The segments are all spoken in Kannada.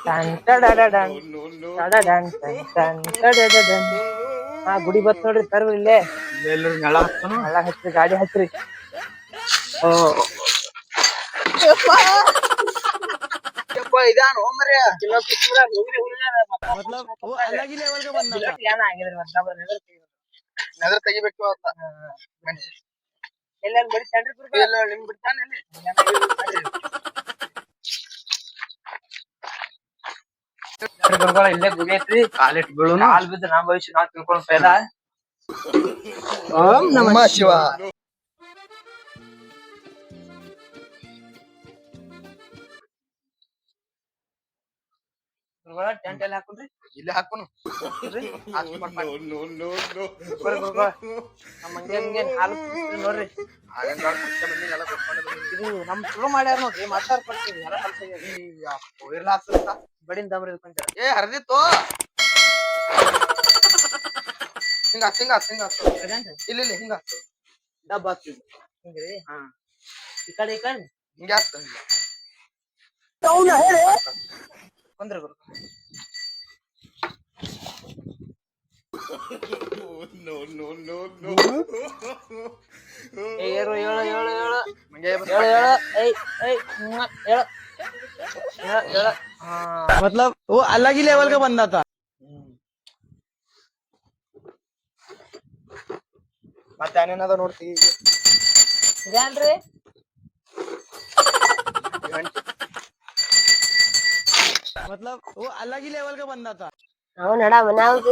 ಟನ್ ಟಡಡಡನ್, ಟಡಡನ್, ಟನ್ ಟನ್ ಟಡಡಡನ್. ಗುಡಿ ಬತ್ ನೋಡ್ರಿ ತರ್ರಿ ಇಲ್ಲೇ. ಎಲ್ಲರೂ ನೆಳ ಹಚ್ಚನು. ನೆಳ ಹಚ್ರಿ, ಗಾಡಿ ಹಚ್ರಿ. ಇದಾನು ಮರ್ಯ ನಗರ ತೆಗಿಬೇಕು ಅಂತ ಎಲ್ಲಾರು ಬಡಿತಾನ್ರಿ ನಿಮ್ ಬಿಡ್ತಾನೆ ಇಲ್ಲೇ ಗುಡಿ ಐತ್ರಿ. ಕಾಲಿಟ್ ಬೀಳು ಕಾಲ್ ಬಿದ್ದು ನಾ ಭವಿಷ್ಯ ನಾವ್ ತಿಳ್ಕೊಂಡ್ ಫೈದಾ. ಓಂ ನಮಃ ಶಿವ. ಟೆಂಟ್ ಎಲ್ಲಿ ಹಾಕೊಂಡ್ರಿ? ಇಲ್ಲಿ ಹಾಕೋನು ನಮ್ಮ ಮಂಗ್ಯಾನ್ ಹಾಲು ಕುಡಿಸ್ತೀರಿ ನೋಡ್ರಿ. ಇದು ನಮ್ ಚಲೋ ಮಾಡ್ಯಾರ ನೋಡ್ರಿ. ಮಾತಾಡ್ ಕೊಡ್ತೀವಿ ಎಲ್ಲ ಕಲ್ಸ ಬಡಿನ್ ದಮ್ರಿ ಇದ್ಕೊಂತಾರ. ಏ ಹರಿದಿತ್ತು ಹಿಂಗ ಇಲ್ಲಿ ಹಿಂಗ ಡಬ್ಬ ಹಾಕ್ತಿವಿ ಹಿಂಗ್ರಿ. ಈ ಕಡೆ ಹಿಂಗ ಕೊಂದ್ರೆ ಗುರು. ಏಳು ಏಳು ಏಳು ಏಳು मतलब वो अलग ही लेवल का बंदा था. ಮತ್ತೆ ಏನೇನದ ನೋಡ್ತೀವಿ ಇದೇನ್ರಿ? मतलब वो अलग ही लेवल का बंदा था. ನಾವು ನಡ ಮನ್ಯಾಗ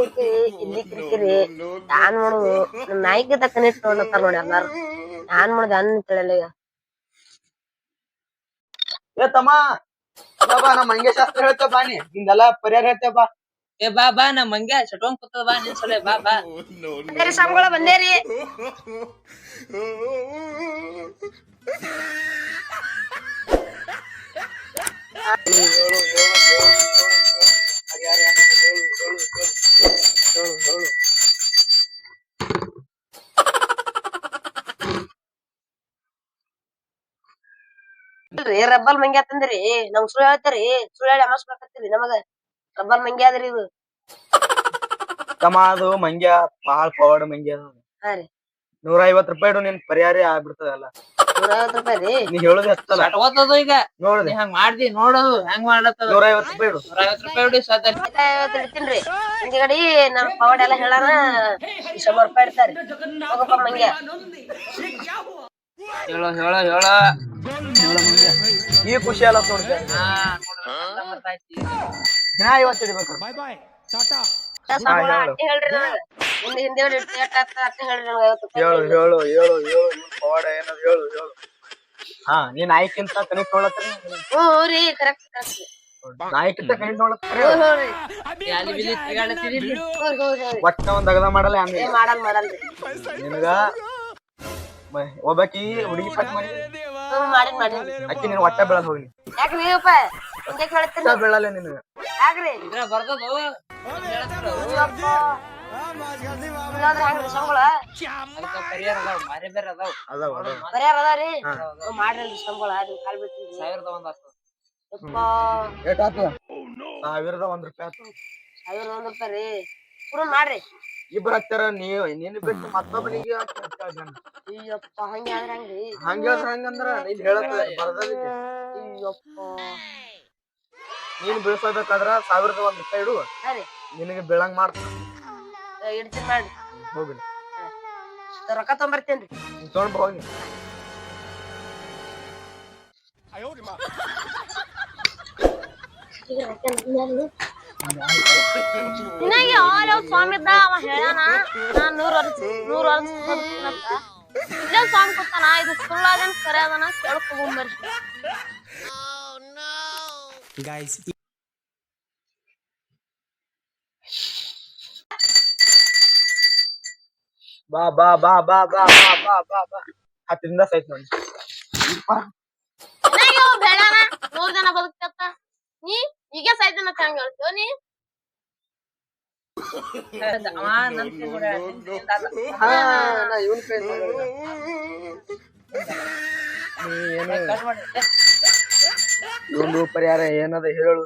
ಇಲ್ಲಿ ಕಿರಿಕಿರಿ ನಾನ್ ಮಾಡುದು ನಮ್ ನಾಯಿಗೆ ಕನೆಕ್ಟ್ ನೋಡ್ಲತ್ತಾರ ನೋಡಿ ಎಲ್ಲಾರು. ನಾನ್ ಮಾಡುದು ಅನ್ನ ತಿಳಿಯಲ್ಲ ಈಗ. ಏ ತಮ್ಮ ಬಾ ನಮ್ಮ ಮಂಗೆ ಶಾಸ್ತ್ರ ಹೇಳ್ತೇವ ಬಾನಿ ನಿಂದೆಲ್ಲ ಪರಿಹಾರ ಹೇಳ್ತೇವ ಬಾ. ಏ ಬಾ ಬಾ ನಮ್ ಮಂಗ್ಯ ಚಟೋಂಗ್ ಕೂತದ ಬಾ ನಿನ್ ಸಲ ಬಾ ಬಾ. ಸಂಬಳ ಬಂದೇರಿ. ರಬ್ಬಲ್ ಮಂಗ್ಯ ತಂದ್ರಿ ನಮ್ ಸುಳ್ಳು ಹೇಳ್ತಾರಿ. ಸುಳ್ಳು ಹೇಳಿ ಅಮಸ್ಬೇಕತ್ತೀರಿ ನಮಗ. ರಬ್ಬಲ್ ಮಂಗ್ಯ ಆದ್ರಿ ಇದು. ತಮ್ಮ ಅದು ಮಂಗ್ಯ ಬಾಳ್ ಪವಾಡ ಮಂಗ್ಯ. ಹಾ ರೀ 150 ರೂಪಾಯಿ ಇಡು ನಿನ್ ಪರಿಹಾರ ಆಗ್ಬಿಡ್ತದಲ್ಲ. 150 ರೂಪಾಯಿ ರೀ. ನೀ ಹೇಳುದು ಹತ್ತಲ್ಲ ಓದ್ತದ ಈಗ ನೋಡ್ರಿ ಹಂಗ ಮಾಡ್ದಿ ನೋಡೋದು ಹೆಂಗ್ ಮಾಡ್ಲತ್ತದ. 150 ರೂಪಾಯಿ ಇಡು. 150 ರೂಪಾಯಿ ಹೊಡಿ ಸಾಧ್ಯ. 50 ಇಡ್ತೀನ್ರಿ. ಹಿಂದಿಗಡಿ ನಮ್ ಪವಾಡ ಎಲ್ಲ ಹೇಳಾನ 100 ರೂಪಾಯಿ ಇಡ್ತಾರಿ. ಹೋಗಪ್ಪ ಮಂಗ್ಯ. ಹೇಳೋ ಹೇಳೋ ಹೇಳೋ ಈ ಖುಷಿ ಅಲ್ಲ ನೋಡ್ತೇವೆ. ದಿನ 50 ಇಡ್ಬೇಕು. Bye bye tata. ಸಂಬಳ ಅಟ್ಟಿ ಹೇಳ್ರಿ ನನಗ. ಹಿಂದೆ ಎಷ್ಟ್ ಆಗ್ತದ ಅಟ್ಟಿ ಹೇಳ್ರಿ ನನಗ 50 ರೂಪಾಯಿ. ಹೇಳು ಪವಾಡ ಏನದು ಹೇಳು. ಹಾ ನೀನ್ ನಾಯಿಕ್ಕಿಂತ ಕನಿಟ್ ನೋಡತ್ರಿ. ಹ್ಞೂ ರೀ ಕರೆಕ್ಟ್ ಕರೆಕ್ಟ್. ನಾಯಿಕ್ಕಿಂತ ಕನಿಟ್ ನೋಡತ್ರಿ. ಅಲ್ಲಿ ಬಿಲ್ಲಿ ತಿರ್ಗಾಡತ್ತೀರಿ ಇಲ್ಲಿ. ಒಟ್ಟ ಒಂದ್ ಅಗದ ಮಾಡಲ್ಲ ಹಂಗ ಮಾಡಲ್ರಿ. ನಿನಗ ಒಬ್ಬಾಕಿ ಹುಡುಗಿ ಪಟ್ ಮಾಡಿ ಮಾಡಿನ್ ಅಕ್ಕಿ ನೀನ್ ಒಟ್ಟ ಬೆಳದ್ ಹೋಗ್ಲಿ. ಯಾಕ್ರಿ ಅಪ್ಪ ಹಿಂಗೆ ಕೇಳ್ತೀನಿ. ಒಟ್ಟ ಬೆಳಲ್ಲ ನಿನಗ. ಯಾಕ್ರಿ ಇದ್ರ ಬರ್ತದ ಇಲ್ಲಾಂದ್ರೆ ಹೆಂಗ್ರಿ ಸಂಬಳ? ಅದಕ್ಕ ಪರಿಹಾರ ಅದಾವ ಮಾರಿ ಬೇರೆ ಅದಾವ. ಪರಿಹಾರ ಅದಾರಿ. ಮಾಡ್ರಲ್ರಿ ಸಂಬಳ ನಿಮ್ ಕಾಲ್ ಬಿಡ್ತೀನಿ. 1001 ಆಗ್ತದ. ಯಪ್ಪ ಏಟಾತ 1001 ರೂಪಾಯಿ ಆತು. 1001 ರೂಪಾಯಿ ರೀ. ಪುರು ಮಾಡ್ರಿ. ಇಬ್ರು ಹತ್ತಾರ ನೀನ್ ಬಿಟ್ಟು ಮತ್ತೊಬ್ಬನಿಗೆ ಅಯ್ಯಪ್ಪ ಹಂಗೆ ಆದ್ರೆ ಹೆಂಗ್ರಿ? ಹಂಗಂದ್ರ ನೀನ್ ಹೇಳತ್ತ ಬರದಿಲ್ಲ. ಅಯ್ಯಪ್ಪ ನೀನ್ ಬೀಳ್ಸೋಬೇಕಾದ್ರ 1001 ರೂಪಾಯಿ ಇಡು. ಹಾ ರೀ ನಿನಗೆ ಬೀಳಂಗ್ ಮಾಡ್ತಾನ. ಇಡ್ತೀನಿ ಮಾಡ್ರಿ. ಹೋಗ್ಲಿ ರೊಕ್ಕ ತೊಗೊಂಬರ್ತೇನ್ರಿ. ತೊಗೊಂಡ್ ಹೋಗಿ. ನಿನಗೆ ಯಾವ ಸ್ವಾಮಿ ಇದ್ದ ಅವ ಹೇಳಾನ ನಾನ್ 100 ವರ್ಷ ಬದುಕ್ತೀನಂತ. ಇಲ್ಲೇ ಸ್ವಾಮಿ ಕೂತಾನ. ಇದು ಸುಳ್ಳಾದೇನ್ ಕರೆ ಅದನ ಕೇಳ್ಕೊಂಬರ್ರಿ. Guys. ಬಾ 10 ದಿನ ಸೈತ್ ನೋಡಿ. ನಿನಗೆ ಅವ ಬೇಡಾನ 100 ಜನ ಬದುಕ್ತತ್ತ. ನೀ ಈಗ ಸಾಯ್ತಾನ ಹಂಗ ಹೇಳ್ತೀವ ನೀ? ಅವ ನನ್ ತಿಂಗಳ ಇವನ್ ಕೈ ಇವಂದು ಪರಿಹಾರ ಏನದ ಹೇಳು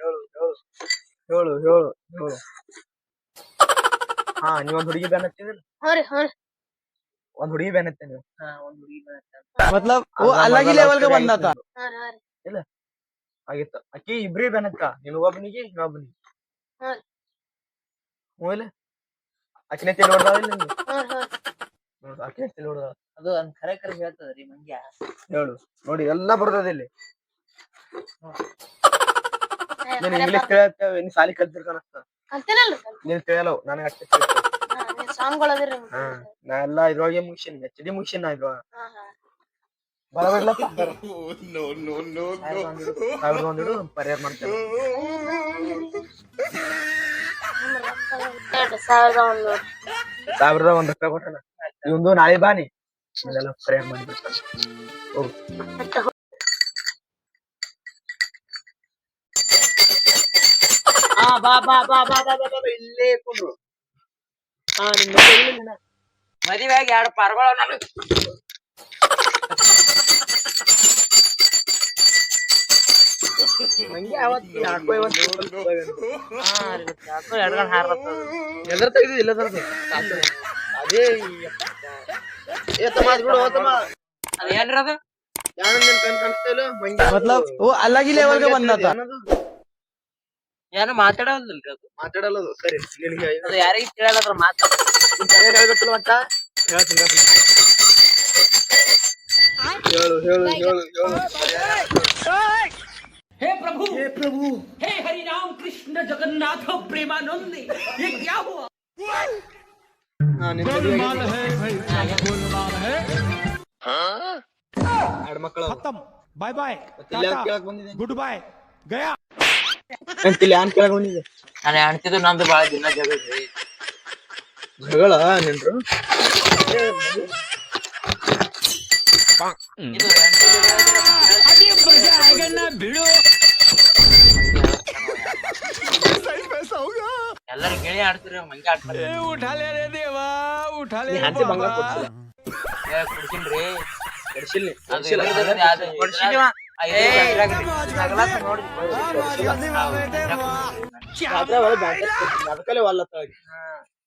ಹೇಳು ಹೇಳು ಹೇಳು ಹೇಳು. ಹಾ ನೀವೊಂದ್ ಹುಡುಗಿ ಬ್ಯಾನ್ ಹಚ್ಚಿದಿಲ್ಲ, ಹ್ಞೂ ರೀ ಹ್ಞೂ ರೀ. ಒಂದ್ ಹುಡುಗಿ ಬ್ಯಾನ್ ಹಚ್ಚ ನೀವು. ಒಂದ್ ಹುಡುಗಿ मतलब वो अलग ही लेवल का बंदा था। ಹಾಂ ರೀ ಹಾಂ ರೀ. ಇಲ್ಲ ಆಗಿತ್ತು ಅಕ್ಕಿ ಇಬ್ರಿ ಬ್ಯಾನ್ ಹಚ್ಚ, ನಿನ್ ಒಬ್ಬನಿಗೆ ಇನ್ನೊಬ್ಬನಿಗೆ. ಹ್ಞೂ ರೀ ಹ್ಞೂ ಇಲ್ಲ ಅಕ್ಕಿನ ತಲೆ ಹೊಡ್ದಾಳ ಇಲ್ಲ ನಿಂಗೆ? ಹ್ಞೂ ಹ್ಞೂ. ನೋಡು ಅಕ್ಕಿನ ತಲೆ ಹೊಡ್ದಾಳ. ಅದು ಒಂದ್ ಖರೆ ಖರೆ ಹೇಳ್ತದ್ರಿ ಮಂಗ್ಯ. ಹೇಳು ನೋಡಿ ಎಲ್ಲಾ ಬರ್ತದ ಇಲ್ಲಿ. ನೀನ್ ಖರೆ ಇಂಗ್ಲಿಷ್ ತಿಳಿಯತ್ತೇವೆ, ನೀನ್ ಸಾಲಿ ಕಲ್ತಿರ್ತಾನತ್ತ. ಅಂತೀನಲ್ರಿ ನೀನ್ ತಿಳಿಯಲ್ಲವ್, ನನಗೆ ಅಷ್ಟೇ. ನೀವು ಸಾಂಗ್ಗಳು ಅದಿರಿ. ಹಾ ನಾ ಎಲ್ಲಾ ಇದ್ರೊಳಗೆ ಮುಗಿಸಿನಿ, HD ಮುಗಿಸಿನಿ ನಾ ಇದ್ರೊಳಗ. ಹಾಂ ಹಾಂ. ಬರಬರ್ಲ ಸಾವಿರದ ಒಂದಿಡು ಪರಿಹಾರ ಮಾಡ್ತೇವೆ. 2100. 1001 ರೂಪಾಯಿ ಕೊಟ್ಟಣ. ಇವಂದು ನಾಳೆ ಬಾನಿ ಇದೆಲ್ಲ ಪರಿಹಾರ ಮಾಡಿಬಿಡ್ತಾನೆ. ಹೋಗು. ಬಾ ಬಾ ಬಾ ಬಾ ಬಾ ಬಾ ಬಾ ಇಲ್ಲೇ ಕುಂಡ್ರು. ನಿನ್ನ ಮದುವೆಯಾಗಿ 2 ಪಾರ್ಗಳು ನನಗೆ. ಮಂಗೆ ಅವತ್ತು ಯಾಕೋ ಇವತ್ತು ಯಾಕೋ ಎಡ್ಗಣ್ ಹಾರ್ಬತ್ತದ. ಎದ್ರ ತೆಗ್ದಿದ್ದು ಇಲ್ಲ ತರದು ಅದೇ ಏ ತಮ್ಮ ಅದ್ ಬಿಡು ತಮ್ಮ. ಅದ್ ಏನ್ರಿ ಅದು? ಯಾರು ನಿನ್ ಕಣ್ ಕಾಣಿಸ್ತಾ ಇಲ್ಲ ಮಂಗೆ. मतलब वो अलग ही लेवल का बंदा था। ಏನು ಮಾತಾಡೋದಿಲ್ರಿ ಅದು. ಮಾತಾಡಲ್ಲ ಅದು. ಸರಿ ನಿನಗೆ ಅದು ಯಾರಿಗೂ ತಿಳಿಯಲ್ಲದ್ರ ಮಾತಾಡ. ನಿನ್ ಕರೆ ಹೇಳ್ಬೇಕಲ್ಲ ಮಟ್ಟ ಹೇಳ್ತೀನಿ. ಹೇಳು ಹೇಳು ಹೇಳು ಹೇಳು. हे प्रभु हे हरि राम कृष्ण जगन्नाथ प्रेमानंद ये क्या हुआ? ಎರಡು ಮಕ್ಕಳು बाय बाय ಕೇಳಕ್ ಬಂದಿದೆ. गुड बाय गया। ಅಂತಿಲ್ಲ ಯಾನ್ ಕೇಳಕ್ ಬಂದಿದೆ? ನಾನು ಹೆಣ್ತಿದ್ದು ನಂದು ಬಾಳ ದಿನ ಜಗದ್ರಿ. ಜಗಳ ನಿನ್ರು ಇದು ಎಲ್ಲರೂ ಗಿಳಿ ಆಡ್ತಿರಿ, ಮಂಗೆ ಆಡ್ತಾರೆ. उठा ले रे देवा उठा ले ಹಂಚಿ ಬಂಗಾರ ಕೊಡ್ಸಿಲ್ಲ ಕುಡ್ಸಿನ್ರಿ. ಕೊಡ್ಸಿಲ್ಲ ಅದು ಇದ್ರದ್ದು ಯಾವ್ದು ಕೊಡ್ಸಿದೀವ. ಅದಕ್ಕಲ್ಲೇ ಒಲ್ಲತ್ತ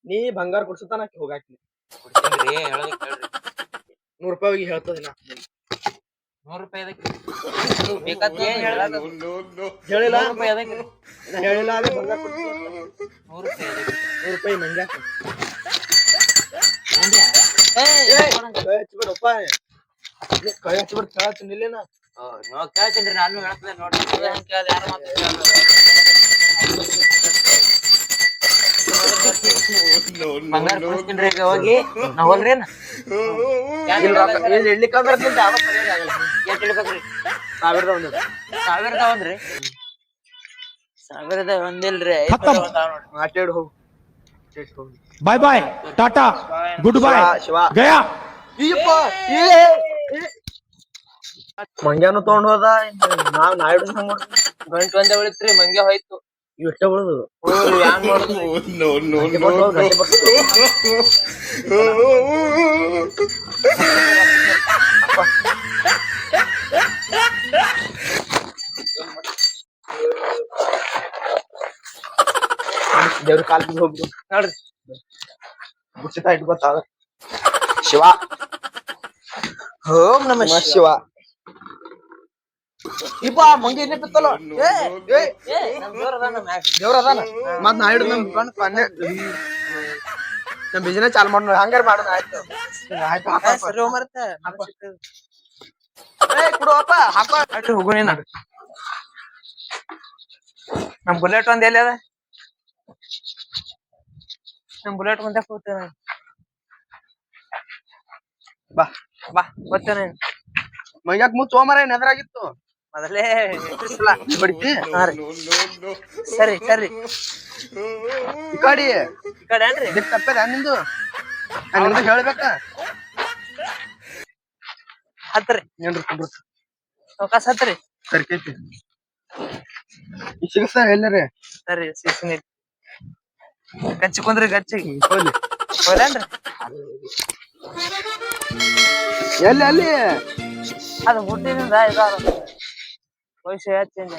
ನೀ ಬಂಗಾರ ಕೊಡ್ಸತಾನ ಹೋಗಾಕಿ ಕುಡ್ಸಿನ್ರಿ. ಹೇಳೋದಕ್ಕೆ ಕೇಳ್ರಿ. 100 ರೂಪಾಯಿ ಹೇಳ್ತದಿನ 100 ರೂಪಾಯಿ ಅದಕ್ಕೆ ಬೇಕಾದ ಏನ್ ಹೇಳೋದು? ಹೇಳಿಲ್ಲ 100 ರೂಪಾಯಿ ಅದಕ್ಕೆ ನಾ ಹೇಳಿಲ್ಲ ಅದೇ ಬಂಗಾರ ಕೊಡ್ತೀನಿ. 100 ರೂಪಾಯಿ ಅದಕ್ಕೆ 100 ರೂಪಾಯಿ ಮಂಗ್ಯಾಕ ಕೈ ಹಚ್ಬಿಡಪ್ಪ. ಕೈ ಹಚ್ಬಿಡ್ ಕೇಳತ್ತೀನಿ ಇಲ್ಲೇನ. ಕೇಳ್ತೀನಿ ನಾನು ಹೇಳ್ತೇನೆ ನೋಡಿ. ಹೆಂಗ್ ಕೇಳ್ದೆ ಯಾರು ಮಾತು ಕೇಳಲ್ಲ. ಬಂಗಾರ ಕೊಡಿಸ್ತೀನಿ ಈಗ ಹೋಗಿ ನಾ ಹೋಗ್ರೇನ ಇಡ್ಲಿಕ್ಕಂದ್ರ ಎಷ್ಟು ಇಡ್ಬೇಕ್ರಿ? 1001. 1001 1001 ಇಲ್ರಿ. ಅಷ್ಟೇಡು ಹೋಗು. Bye bye tata goodbye Shiva गया। ಮಂಗ್ಯಾನು ತಗೊಂಡ್ ಹೋದ. ನಾ ಹಿಡಿದು ಹಂಗ ಗಂಟು ಒಂದೇ ಉಳಿತ್ರಿ, ಮಂಗೆ ಹೋಯ್ತು. ಇವ್ ಎಷ್ಟೇ ಉಳಿದು ಯಾನ್ ಮಾಡೋದು? ದೇವ್ರ ಕಾಲ್ ಹೋಗ್ಬಿಡು ನೋಡ್ರಿ. ಗುಚ್ಚಿತ ಇಟ್ಕೊತಾವ. ಶಿವ ಓಂ ನಮಃ ಶಿವ. ಇಪ್ಪ ಮಂಗೆ ಇನ್ನೇ ಬಿತ್ತಲ್ಲ. ದೇವ್ರ ಅದಾನ ಮತ್ ನಾ ಹಿಡಿದು ನಮ್ ಕಣ್ ಕಣ್ಣೆ ನಮ್ ಬಿಸಿನೆಸ್ ಚಾಲು ಮಾಡ ಹಂಗಾರ ಮಾಡೋಣ. ಆಯ್ತು ಕೊಡುವಪ್ಪ ಹಾಕೋ ಹೋಗು ನೀನ. ನಮ್ ಬುಲೆಟ್ ಒಂದ್ ಎಲ್ಲಿ ಅದ? ನಮ್ ಬುಲೆಟ್ ಒಂದೇ ಹೋಗ್ತೇನೆ. ಬಾ ಬಾ ಗೊತ್ತೇನೆ. ಮಂಗ್ಯಾಕ್ ಮುಚ್ಚ ಹೋಮರ ಎದುರಾಗಿತ್ತು ಮೊದಲೇ ಬಡಿತಿ. ಸರಿ ಸರಿ ಈ ಕಡೆ ಈ ಕಡೆ ಏನ್ರಿ? ಇದಕ್ ತಪ್ಪದ ನಿಂದು ನಿಮ್ದು ಹೇಳ್ಬೇಕ. ಹತ್ರಿ ಏನ್ರಿ ಕುಂಡ್ರತ್ ಅವಕಾಶ ಹತ್ರಿ. ಸರಿ ಕೇಳ್ತಿ ಈ ಸಿಗಸ್ತ ಎಲ್ಲರೇ. ಸರಿ ಸಿಸ್ನಿ ಗಚ್ಚಿ ಕುಂದ್ರಿ ಗಚ್ಚಿಗೆ ಹೋಗ್ಲಿ ಹೋಲೇನ್ರಿ? ಎಲ್ಲಿ ಅಲ್ಲಿ ಅದು ಹುಟ್ಟಿನಿಂದ ಇದಾರ ವಯಸ್ಸು ಚೇಂಜ್